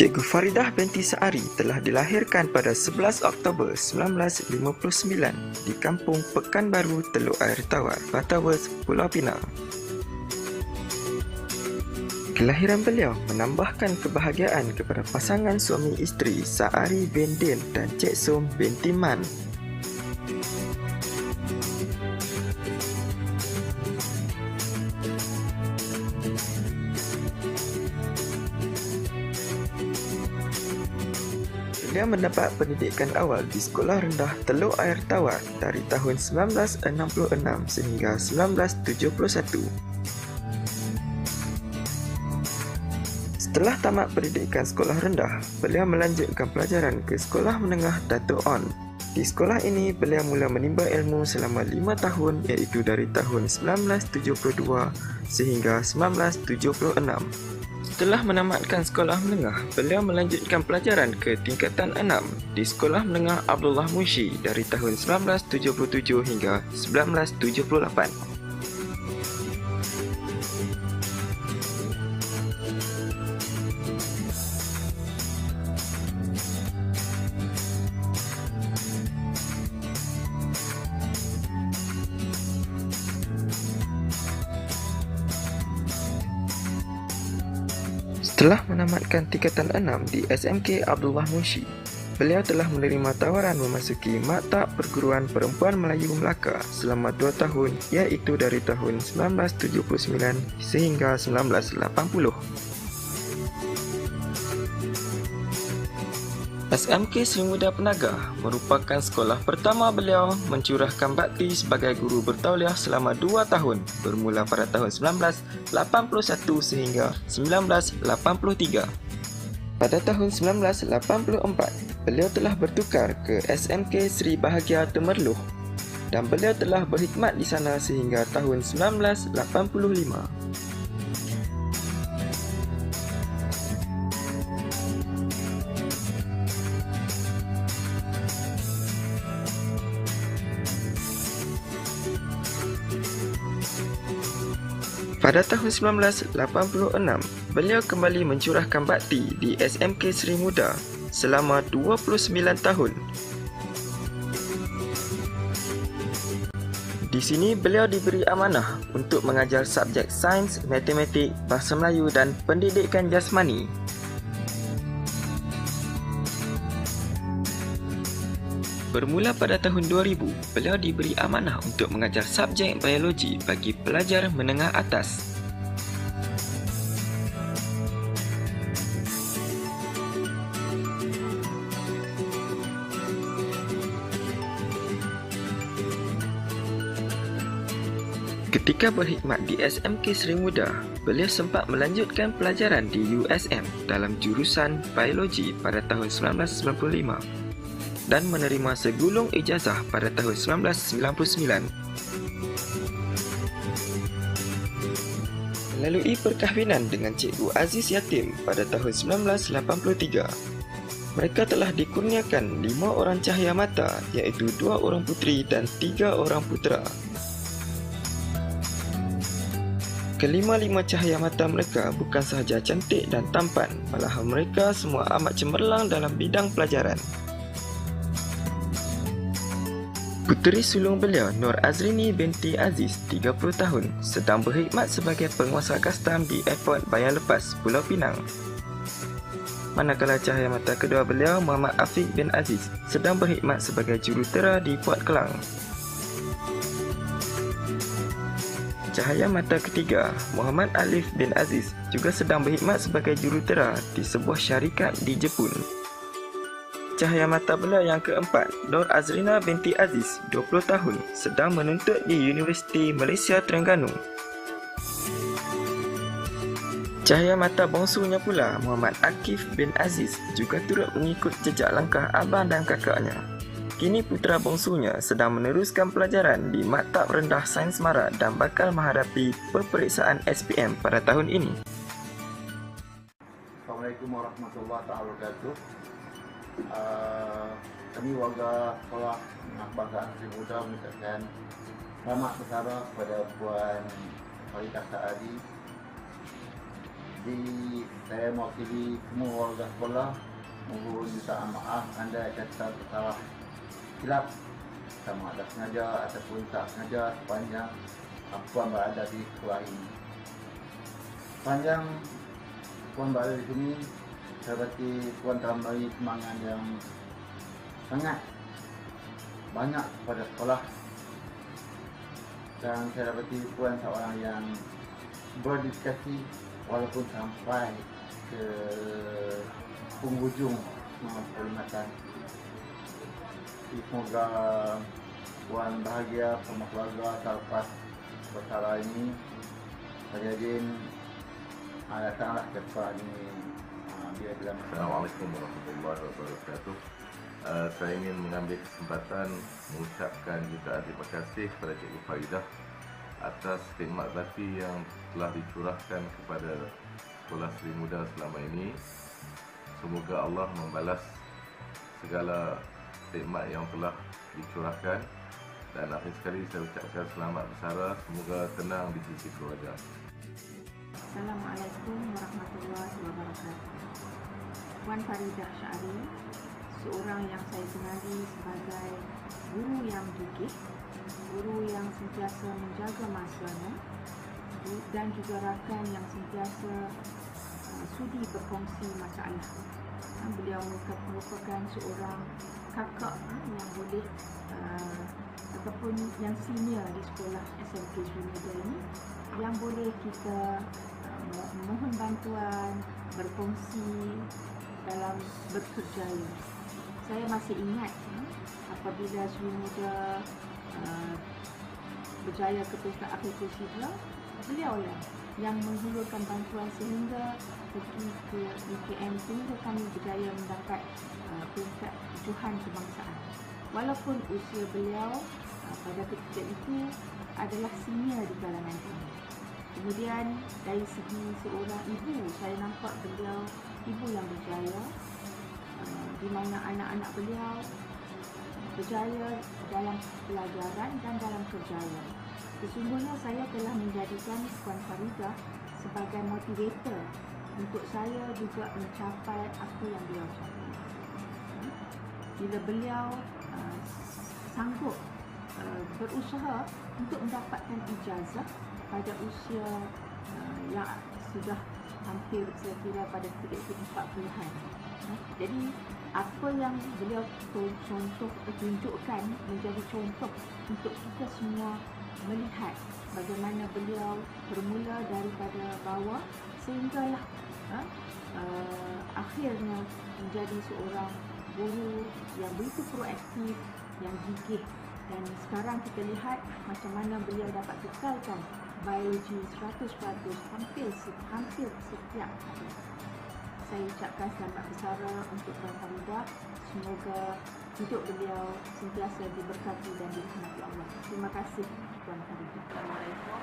Cikgu Faridah binti Saari telah dilahirkan pada 11 Oktober 1959 di Kampung Pekanbaru, Teluk Air Tawar, Butterworth, Pulau Pinang. Kelahiran beliau menambahkan kebahagiaan kepada pasangan suami isteri Saari bin Din dan Cik Som binti Man. Beliau mendapat pendidikan awal di Sekolah Rendah Teluk Air Tawar dari tahun 1966 sehingga 1971. Setelah tamat pendidikan sekolah rendah, beliau melanjutkan pelajaran ke Sekolah Menengah Dato' On. Di sekolah ini, beliau mula menimba ilmu selama 5 tahun iaitu dari tahun 1972 sehingga 1976. Setelah menamatkan sekolah menengah, beliau melanjutkan pelajaran ke tingkatan 6 di Sekolah Menengah Abdullah Munshi dari tahun 1977 hingga 1978. Setelah menamatkan tingkatan 6 di SMK Abdullah Munshi, beliau telah menerima tawaran memasuki Maktab Perguruan Perempuan Melayu Melaka selama 2 tahun iaitu dari tahun 1979 sehingga 1980. SMK Sri Muda Penaga merupakan sekolah pertama beliau mencurahkan bakti sebagai guru bertauliah selama 2 tahun bermula pada tahun 1981 sehingga 1983. Pada tahun 1984, beliau telah bertukar ke SMK Sri Bahagia Temerloh dan beliau telah berkhidmat di sana sehingga tahun 1985. Pada tahun 1986, beliau kembali mencurahkan bakti di SMK Sri Muda selama 29 tahun. Di sini beliau diberi amanah untuk mengajar subjek sains, matematik, bahasa Melayu dan pendidikan jasmani. Bermula pada tahun 2000, beliau diberi amanah untuk mengajar subjek biologi bagi pelajar menengah atas. Ketika berkhidmat di SMK Sri Muda, beliau sempat melanjutkan pelajaran di USM dalam jurusan biologi pada tahun 1995. Dan menerima segulung ijazah pada tahun 1999. Melalui perkahwinan dengan Cikgu Aziz Yatim pada tahun 1983, mereka telah dikurniakan 5 orang cahaya mata iaitu 2 orang puteri dan 3 orang putera. Kelima-lima cahaya mata mereka bukan sahaja cantik dan tampan, malahan mereka semua amat cemerlang dalam bidang pelajaran. Puteri sulung beliau, Nur Azrini binti Aziz, 30 tahun, sedang berkhidmat sebagai penguasa kastam di Airport Bayan Lepas, Pulau Pinang. Manakala cahaya mata kedua beliau, Muhammad Afiq bin Aziz, sedang berkhidmat sebagai jurutera di Port Kelang. Cahaya mata ketiga, Muhammad Alif bin Aziz, juga sedang berkhidmat sebagai jurutera di sebuah syarikat di Jepun. Cahaya mata beliau yang keempat, Nur Azrina binti Aziz, 20 tahun, sedang menuntut di Universiti Malaysia Terengganu. Cahaya mata bongsunya pula, Muhammad Akif bin Aziz, juga turut mengikut jejak langkah abang dan kakaknya. Kini putera bongsunya sedang meneruskan pelajaran di Maktab Rendah Sains Mara dan bakal menghadapi peperiksaan SPM pada tahun ini. Assalamualaikum warahmatullahi wabarakatuh. Kami warga sekolah Bangsa Sri Muda mengucapkan selamat bersara kepada Puan Faridah Saari Jadi saya mewakili semua warga sekolah mohon minta maaf anda kata salah silap sama ada sengaja ataupun tak sengaja sepanjang puan berada di sekolah ini. Sepanjang puan berada di sini, saya berarti puan telah memberi semangat yang sangat banyak kepada sekolah, dan saya dapati puan seorang yang berdedikasi walaupun sampai ke penghujung perkhidmatan. Semoga puan bahagia bersama keluarga selepas perkara ini. Hadirin datanglah ke sekolah ini bila Assalamualaikum warahmatullahi wabarakatuh. Saya ingin mengambil kesempatan mengucapkan jutaan terima kasih kepada Cikgu Faridah atas khidmat bakti yang telah dicurahkan kepada Sekolah Seri Muda selama ini. Semoga Allah membalas segala khidmat yang telah dicurahkan, dan akhir sekali saya ucapkan selamat bersara, semoga tenang di sisi keluarga. Assalamualaikum warahmatullahi wabarakatuh. Puan Faridah Syari, seorang yang saya kenali sebagai guru yang gigih, guru yang sentiasa menjaga masanya, dan juga rakan yang sentiasa sudi berkongsi masalah. Beliau merupakan seorang kakak yang boleh ataupun yang senior di sekolah SMK Seri Muda ini, yang boleh kita mohon bantuan, berkongsi dalam berkerjaya. Saya masih ingat apabila Seri Muda berjaya ke peringkat akhir kursi dua, beliau yang menghulurkan bantuan sehingga pergi ke UKM, sehingga kami berjaya mendapat peringkat kejuhan kebangsaan. Walaupun usia beliau pada ketika itu adalah senior di kalangan kami. Kemudian dari segi seorang ibu, saya nampak beliau ibu yang berjaya, di mana anak-anak beliau berjaya dalam pelajaran dan dalam kerjaya. Sesungguhnya saya telah menjadikan Puan Faridah sebagai motivator untuk saya juga mencapai apa yang beliau capai. Bila beliau sanggup berusaha untuk mendapatkan ijazah pada usia yang sudah hampir saya kira pada ketika 40-an. Jadi apa yang beliau tunjukkan menjadi contoh untuk kita semua melihat bagaimana beliau bermula daripada bawah sehinggalah akhirnya menjadi seorang guru yang begitu proaktif, yang gigih, dan sekarang kita lihat macam mana beliau dapat kekalkan biologi 100% hampir setiap hari. Saya ucapkan selamat bersara untuk Puan Faridah. Semoga hidup beliau sentiasa diberkati dan dirahmati Allah. Terima kasih Puan Faridah. Assalamualaikum.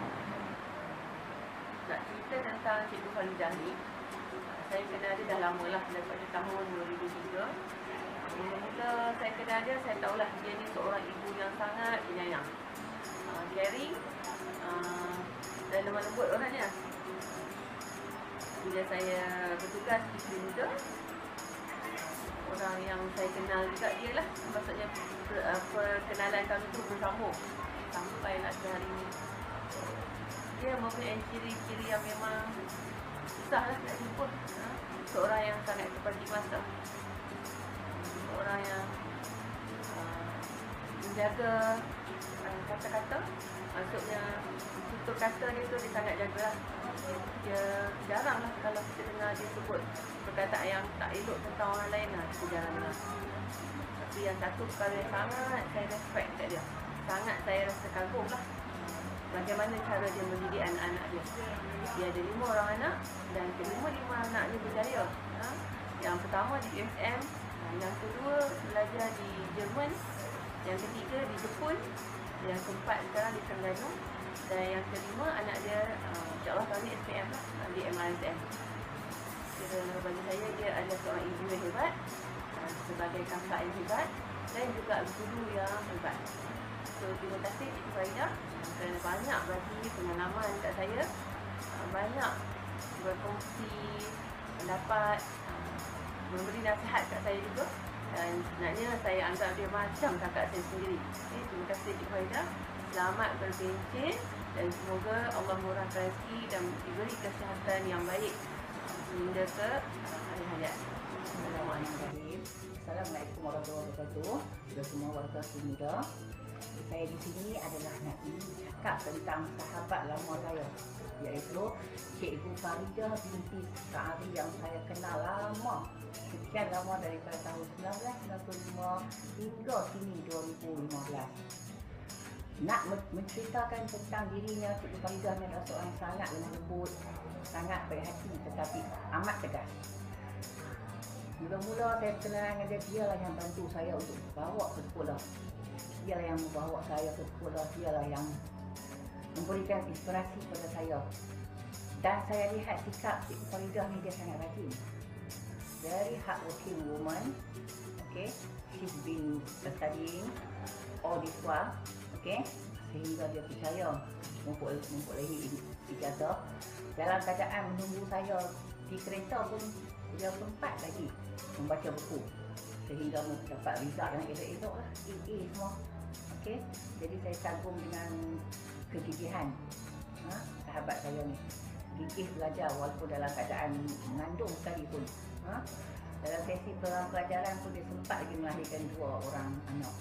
Nak cerita tentang Cikgu Faridah ni, saya kenal dia dah lama lah, daripada tahun 2003. Mula-mula saya kenal dia, saya tahulah dia ni seorang ibu yang sangat penyayang, caring, dan lemah lembut orangnya. Bila saya bertugas di Seri Muda, orang yang saya kenal juga dia lah. Maksudnya perkenalan kami tu bersambung sampailah ke hari ini. Dia mempunyai ciri-ciri yang memang susahlah nak jumpa. Seorang yang sangat seperti masa, seorang yang menjaga kata-kata, maksudnya tutur kata dia tu dia sangat jagalah. Dia jarang lah kalau kita dengar dia sebut perkataan yang tak elok tentang orang lain lah, kita jarang dengar. Tapi yang satu perkara yang sangat saya respect kat dia, sangat saya rasa kagum lah, bagaimana cara dia mendidik anak-anak dia. Dia ada 5 orang anak, dan kelima-lima anak dia berjaya. Yang pertama di USM, yang kedua belajar di Jerman, yang ketiga di Jepun, yang keempat sekarang di Terengganu, dan yang kelima anak dia insyaAllah tahun ni SPM lah, di MRSM. Kira bagi saya dia adalah seorang ibu yang hebat, sebagai kakak yang hebat, dan juga guru yang hebat. So terima kasih Cikgu Faridah kerana banyak bagi pengalaman kat saya, banyak berkongsi pendapat, memberi nasihat kat saya juga. Dan sebenarnya saya anggap dia macam kakak saya sendiri. Okay, terima kasih Cik Faridah. Selamat berpencen dan semoga Allah murahkan rezeki dan diberi kesihatan yang baik sehingga ke hari hayat. Bismillahirrahmanirrahim. Assalamualaikum warahmatullahi wabarakatuh. Juga semua warga Semida. Saya di sini adalah nak cakap tentang sahabat lama saya, iaitu Cikgu Faridah binti Sa'ari yang saya kenal lama. Sekian lama daripada tahun 1995 hingga kini 2015. Nak menceritakan tentang dirinya, Cikgu Faridah ni adalah seorang sangat lemah lembut, sangat baik hati tetapi amat tegas. Mula-mula saya kenal dengan dia lah yang bantu saya untuk bawa ke sekolah. Dialah yang membawa saya ke sekolah, dialah yang memberikan inspirasi kepada saya. Dan saya lihat sikap Cikgu Faridah ni dia sangat rajin. Very hardworking woman. Okay, she's been studying all this while. Okay, sehingga dia percaya mempunyai ijazah. Dalam keadaan menunggu saya di kereta pun dia sempat lagi membaca buku sehingga mendapat result yang elok-elok lah, AA semua. Okay, jadi saya kagum dengan kegigihan sahabat saya ni. Gigih belajar walaupun dalam keadaan mengandung sekalipun. Dalam sesi pelajaran pun dia sempat lagi melahirkan 2 orang anak.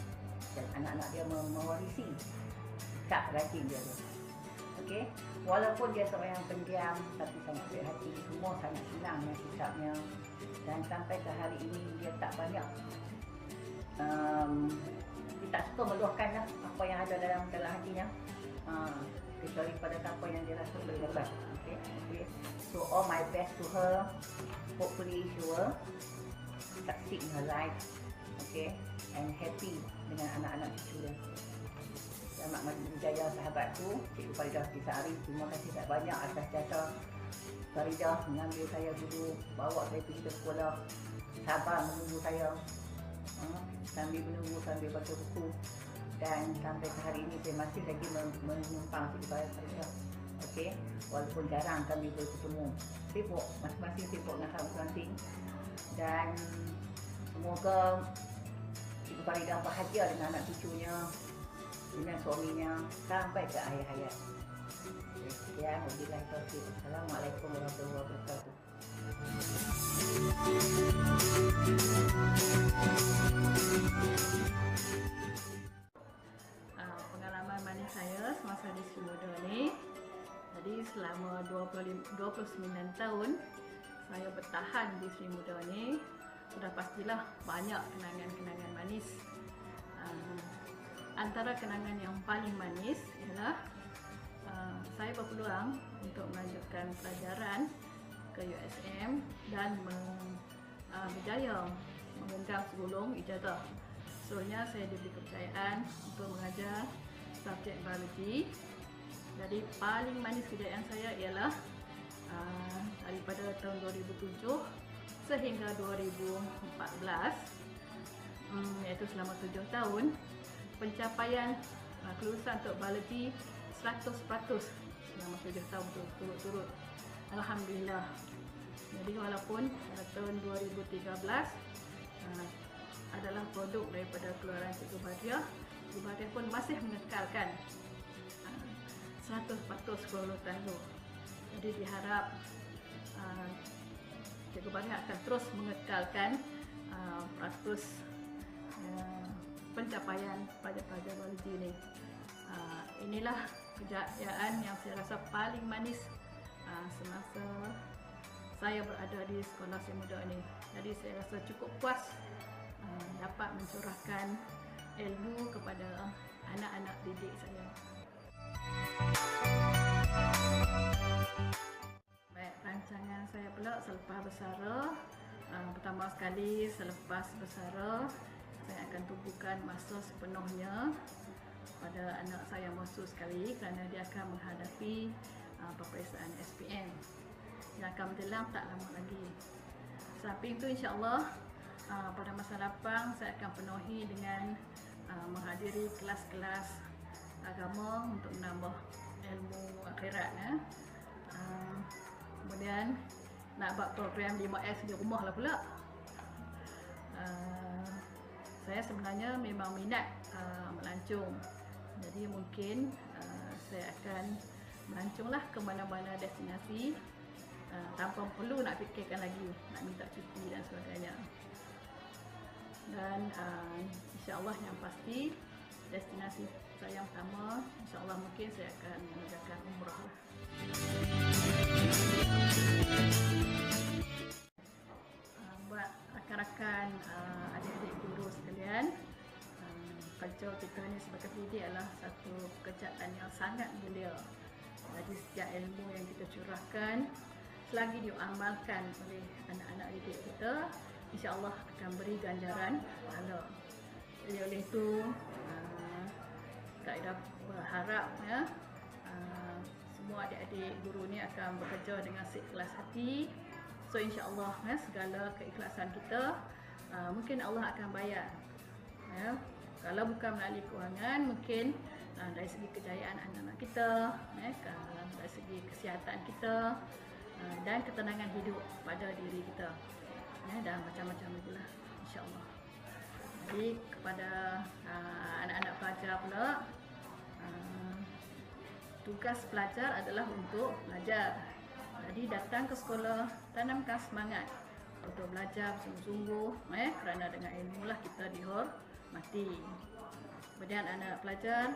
Dan anak-anak dia mewarisi sikap rajin dia tu. Okey, walaupun dia seorang yang pendiam tapi sangat baik hati, semua sangat senang dengan sikapnya. Dan sampai ke hari ini dia tak banyak dia tak suka meluahkan lah apa yang ada dalam hatinya, kecuali pada apa yang dia rasa boleh dapat. Okay. So all my best to her. Hopefully she will succeed in her life. Okay, and happy dengan anak-anak cucu dia. Selamat maju berjaya sahabatku, Cikgu Faridah binti Sa'ari. Terima kasih tak banyak atas jasa Faridah mengambil saya dulu, bawa saya pergi ke sekolah, sabar menunggu saya, sambil menunggu, sambil baca buku. Dan sampai ke hari ini saya masih lagi menumpang Cikgu Faridah. Okey, walaupun jarang kami bertemu, sibuk, masing-masing sibuk dengan hal masing-masing. Dan semoga Cikgu Faridah bahagia dengan anak cucunya, dengan suaminya sampai ke akhir hayat. Sekian, wabillahi taufiq. Assalamualaikum warahmatullahi wabarakatuh. Pengalaman manis saya semasa di Sri Muda ni, jadi selama 29 tahun saya bertahan di Sri Muda ni, sudah pastilah banyak kenangan-kenangan manis. Antara kenangan yang paling manis ialah saya berpeluang untuk melanjutkan pelajaran ke USM dan berjaya menggenggam segulung ijazah. Sebenarnya saya diberi kepercayaan untuk mengajar subjek biologi. Jadi paling manis kejayaan saya ialah daripada tahun 2007 sehingga 2014, iaitu selama 7 tahun, pencapaian kelulusan untuk biologi 100% selama 7 tahun turut-turut. Alhamdulillah. Jadi walaupun pada tahun 2013 adalah produk daripada keluaran Cikgu Faridah, Cikgu Faridah pun masih mengekalkan 100% kelulusan itu. Jadi diharap Cikgu Faridah akan terus mengekalkan pencapaian pelajar-pelajar biologi ini. Inilah kejayaan yang saya rasa paling manis semasa saya berada di sekolah Sri Muda ini. Jadi saya rasa cukup puas dapat mencurahkan ilmu kepada anak-anak didik saya. Baik, rancangan saya pula selepas bersara. Pertama sekali selepas bersara, saya akan tumpukan masa sepenuhnya pada anak saya Mosu sekali kerana dia akan menghadapi peperiksaan SPM yang akan menjelang tak lama lagi. Samping itu insya-Allah pada masa lapang saya akan penuhi dengan menghadiri kelas-kelas agama untuk menambah ilmu akhirat. Kemudian nak buat program 5S di rumah lah pula. Saya sebenarnya memang minat melancong. Jadi mungkin saya akan melanconglah ke mana-mana destinasi tanpa perlu nak fikirkan lagi nak minta cuti dan sebagainya. Dan insya-Allah yang pasti destinasi saya yang pertama insya-Allah mungkin saya akan mengerjakan umrah lah. Buat rakan-rakan adik-adik guru sekalian, culture kita ni sebagai pendidik adalah satu pekerjaan yang sangat mulia. Jadi setiap ilmu yang kita curahkan selagi diamalkan oleh anak-anak didik kita, insya-Allah akan beri ganjaran pahala. Jadi oleh itu Kak berharap ya semua adik-adik guru ni akan bekerja dengan seikhlas hati. So insya-Allah ya, segala keikhlasan kita mungkin Allah akan bayar. Ya. Kalau bukan melalui kewangan, mungkin dari segi kejayaan anak-anak kita, ya, dari segi kesihatan kita dan ketenangan hidup pada diri kita, ya, dan macam-macam itulah insya-Allah. Jadi kepada anak-anak pelajar pula, tugas pelajar adalah untuk belajar. Jadi datang ke sekolah, tanamkan semangat untuk belajar sungguh-sungguh, kerana dengan ilmu lah kita dihormati. Kemudian anak pelajar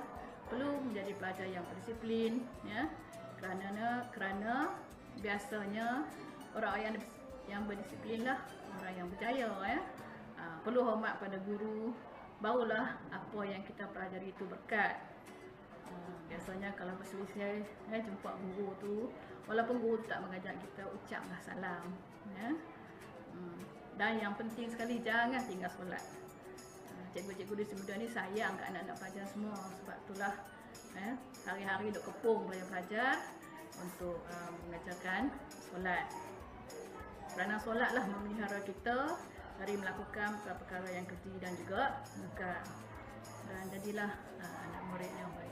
perlu menjadi pelajar yang berdisiplin, ya, kerana biasanya orang yang berdisiplin lah orang yang berjaya, ya. Perlu hormat pada guru, barulah apa yang kita pelajari itu berkat. Biasanya kalau berselisih, jumpa guru tu, walaupun guru tak mengajar kita, ucaplah salam, ya. Dan yang penting sekali, jangan tinggal solat. Cikgu-cikgu di Semuda ni sayang ke anak-anak pelajar semua. Sebab itulah hari-hari duk kepung pelajar-pelajar untuk mengajarkan solat. Kerana solatlah memelihara kita dari melakukan perkara yang keji dan juga munkar. Dan jadilah anak murid yang baik.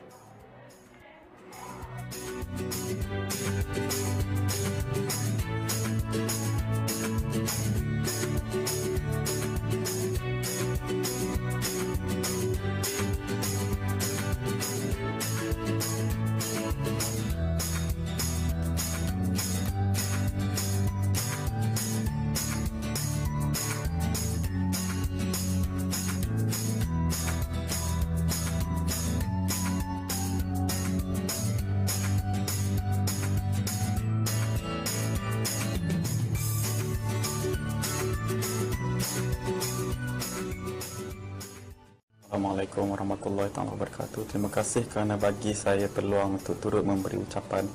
Assalamualaikum warahmatullahi wabarakatuh. Terima kasih kerana bagi saya peluang untuk turut memberi ucapan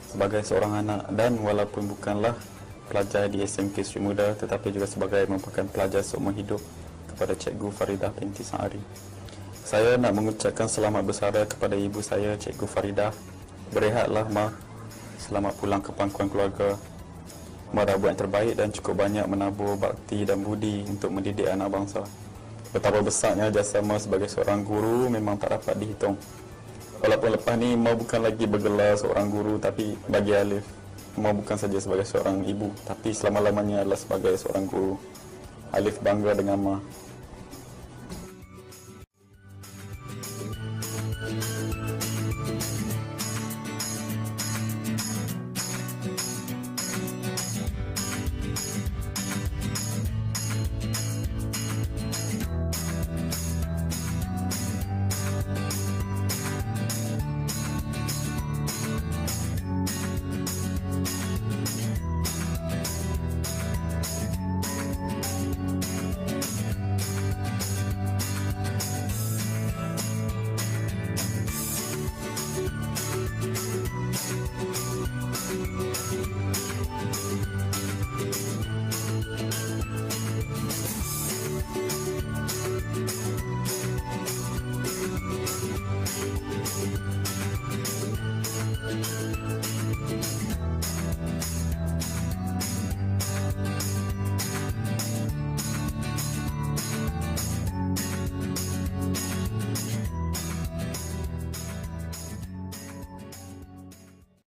sebagai seorang anak dan walaupun bukanlah pelajar di SMK Sri Muda tetapi juga sebagai merupakan pelajar seumur hidup kepada Cikgu Faridah binti Sa'ari. Saya nak mengucapkan selamat bersara kepada ibu saya, Cikgu Faridah. Berehatlah, Ma. Selamat pulang ke pangkuan keluarga. Ma dah buat yang terbaik dan cukup banyak menabur bakti dan budi untuk mendidik anak bangsa. Betapa besarnya jasa Ma sebagai seorang guru memang tak dapat dihitung. Walaupun lepas ni Ma bukan lagi bergelar seorang guru, tapi bagi Alif, Ma bukan saja sebagai seorang ibu, tapi selama-lamanya adalah sebagai seorang guru. Alif bangga dengan Ma.